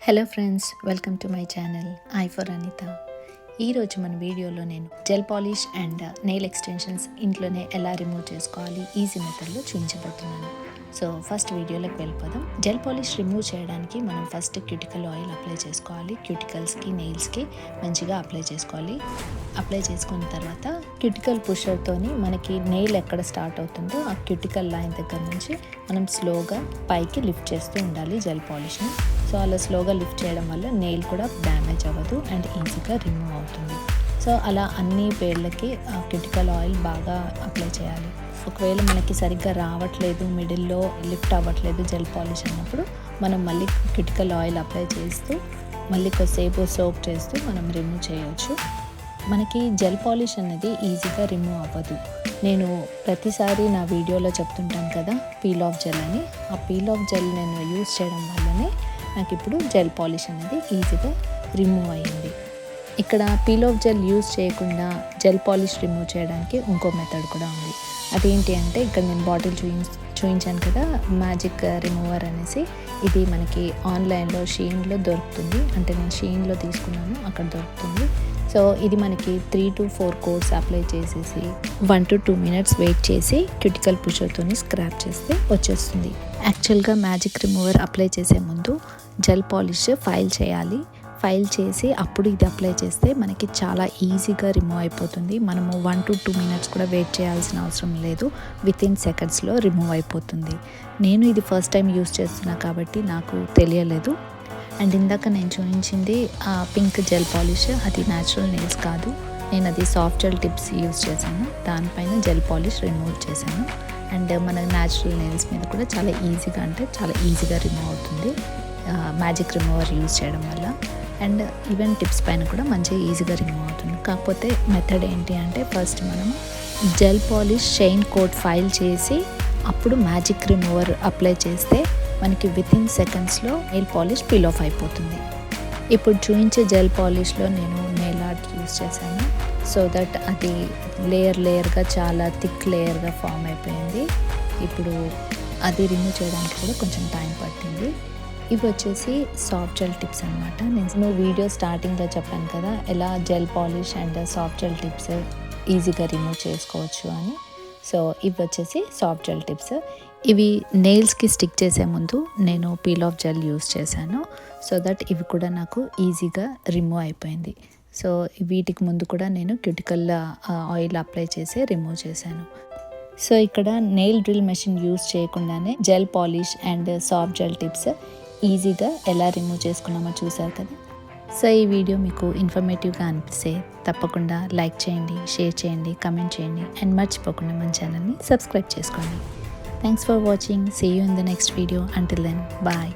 Hello friends, welcome to my channel I for Anitha. ఈరోజు మన వీడియోలో నేను gel polish and nail extensions ఇంట్లోనే ఎలా రిమూవ్ చేసుకోవాలి ఈజీ మెథడ్లో చూపించబోతున్నాను. సో ఫస్ట్ వీడియోలోకి వెళ్ళిపోదాం. జెల్ పాలిష్ రిమూవ్ చేయడానికి మనం ఫస్ట్ క్యూటికల్ ఆయిల్ అప్లై చేసుకోవాలి. క్యూటికల్స్కి నెయిల్స్కి మంచిగా అప్లై చేసుకోవాలి. అప్లై చేసుకున్న తర్వాత క్యూటికల్ పుషర్తోని మనకి నెయిల్ ఎక్కడ స్టార్ట్ అవుతుందో ఆ క్యూటికల్ లైన్ దగ్గర నుంచి మనం స్లోగా పైకి లిఫ్ట్ చేస్తూ ఉండాలి జెల్ పాలిష్ని. సో అలా స్లోగా లిఫ్ట్ చేయడం వల్ల నెయిల్ కూడా డ్యామేజ్ అవ్వదు అండ్ ఈజీగా రిమూవ్ అవుతుంది. సో అలా అన్ని పేర్లకి క్యూటికల్ ఆయిల్ బాగా అప్లై చేయాలి. ఒకవేళ మనకి సరిగ్గా రావట్లేదు, మిడిల్లో లిఫ్ట్ అవ్వట్లేదు జెల్ పాలిష్ అన్నప్పుడు మనం మళ్ళీ క్యూటికల్ ఆయిల్ అప్లై చేస్తూ మళ్ళీ కొద్దిసేపు సోక్ చేస్తూ మనం రిమూవ్ చేయవచ్చు. మనకి జెల్ పాలిష్ అనేది ఈజీగా రిమూవ్ అవ్వదు. నేను ప్రతిసారి నా వీడియోలో చెప్తుంటాను కదా పీల్ ఆఫ్ జెల్ అని. ఆ పీల్ ఆఫ్ జెల్ నేను యూస్ చేయడం వల్లనే నాకు ఇప్పుడు జెల్ పాలిష్ అనేది ఈజీగా రిమూవ్ అయ్యింది. ఇక్కడ పీల్ ఆఫ్ జెల్ యూస్ చేయకుండా జెల్ పాలిష్ రిమూవ్ చేయడానికి ఇంకో మెథడ్ కూడా ఉంది. అదేంటి అంటే ఇక్కడ నేను బాటిల్ చూపించాను కదా మ్యాజిక్ రిమూవర్ అనేసి. ఇది మనకి ఆన్లైన్లో షీన్లో దొరుకుతుంది. అంటే నేను షీన్లో తీసుకున్నాను, అక్కడ దొరుకుతుంది. సో ఇది మనకి 3 to 4 కోట్స్ అప్లై చేసేసి 1 to 2 minutes వెయిట్ చేసి క్యూటికల్ పుషర్తో స్క్రాప్ చేస్తే వచ్చేస్తుంది. యాక్చువల్గా మ్యాజిక్ రిమూవర్ అప్లై చేసే ముందు జెల్ పాలిష్ ఫైల్ చేసి అప్పుడు ఇది అప్లై చేస్తే మనకి చాలా ఈజీగా రిమూవ్ అయిపోతుంది. మనము 1 to 2 minutes కూడా వెయిట్ చేయాల్సిన అవసరం లేదు. వితిన్ సెకండ్స్లో రిమూవ్ అయిపోతుంది. నేను ఇది ఫస్ట్ టైం యూస్ చేస్తున్నా కాబట్టి నాకు తెలియలేదు. అండ్ ఇందాక నేను చూపించింది పింక్ జెల్ పాలిష్, అది న్యాచురల్ నెయిల్స్ కాదు. నేను అది సాఫ్ట్ జెల్ టిప్స్ యూస్ చేశాను, దానిపైన జెల్ పాలిష్ రిమూవ్ చేశాను. అండ్ మన న్యాచురల్ నెయిల్స్ మీద కూడా చాలా ఈజీగా రిమూవ్ అవుతుంది మ్యాజిక్ రిమూవర్ యూస్ చేయడం వల్ల. అండ్ ఈవెన్ టిప్స్ పైన కూడా మంచిగా ఈజీగా రిమూవ్ అవుతుంది. కాకపోతే మెథడ్ ఏంటి అంటే ఫస్ట్ మనం gel polish shine coat file చేసి అప్పుడు మ్యాజిక్ రిమూవర్ అప్లై చేస్తే మనకి వితిన్ సెకండ్స్లో నెయిల్ పాలిష్ పీల్ ఆఫ్ అయిపోతుంది. ఇప్పుడు చూపించే జెల్ పాలిష్లో నేను నెయిల్ ఆర్ట్ యూస్ చేశాను. సో దట్ అది లేయర్గా చాలా థిక్ లేయర్గా ఫామ్ అయిపోయింది. ఇప్పుడు అది రిమూవ్ చేయడానికి కూడా కొంచెం టైం పట్టింది. ఇవి వచ్చేసి సాఫ్ట్ జెల్ టిప్స్ అనమాట. నేను వీడియో స్టార్టింగ్లో చెప్పాను కదా ఎలా gel polish and soft gel tips ఈజీగా రిమూవ్ చేసుకోవచ్చు అని. సో ఇవి వచ్చేసి సాఫ్ట్ జెల్ టిప్స్. ఇవి నెయిల్స్కి స్టిక్ చేసే ముందు నేను పీల్ ఆఫ్ జెల్ యూస్ చేశాను. సో దట్ ఇవి కూడా నాకు ఈజీగా రిమూవ్ అయిపోయింది. సో వీటికి ముందు కూడా నేను క్యూటికల్ ఆయిల్ అప్లై చేసి రిమూవ్ చేశాను. సో ఇక్కడ నెయిల్ డ్రిల్ మెషిన్ యూస్ చేయకుండానే gel polish and soft gel tips ఈజీగా ఎలా రిమూవ్ చేసుకున్నామో చూసారు కదా. సో ఈ వీడియో మీకు ఇన్ఫర్మేటివ్గా అనిపిస్తే తప్పకుండా లైక్ చేయండి, షేర్ చేయండి, కమెంట్ చేయండి అండ్ మర్చిపోకుండా మన ఛానల్ని సబ్స్క్రైబ్ చేసుకోండి. Thanks for watching. See you in the next video. Until then bye.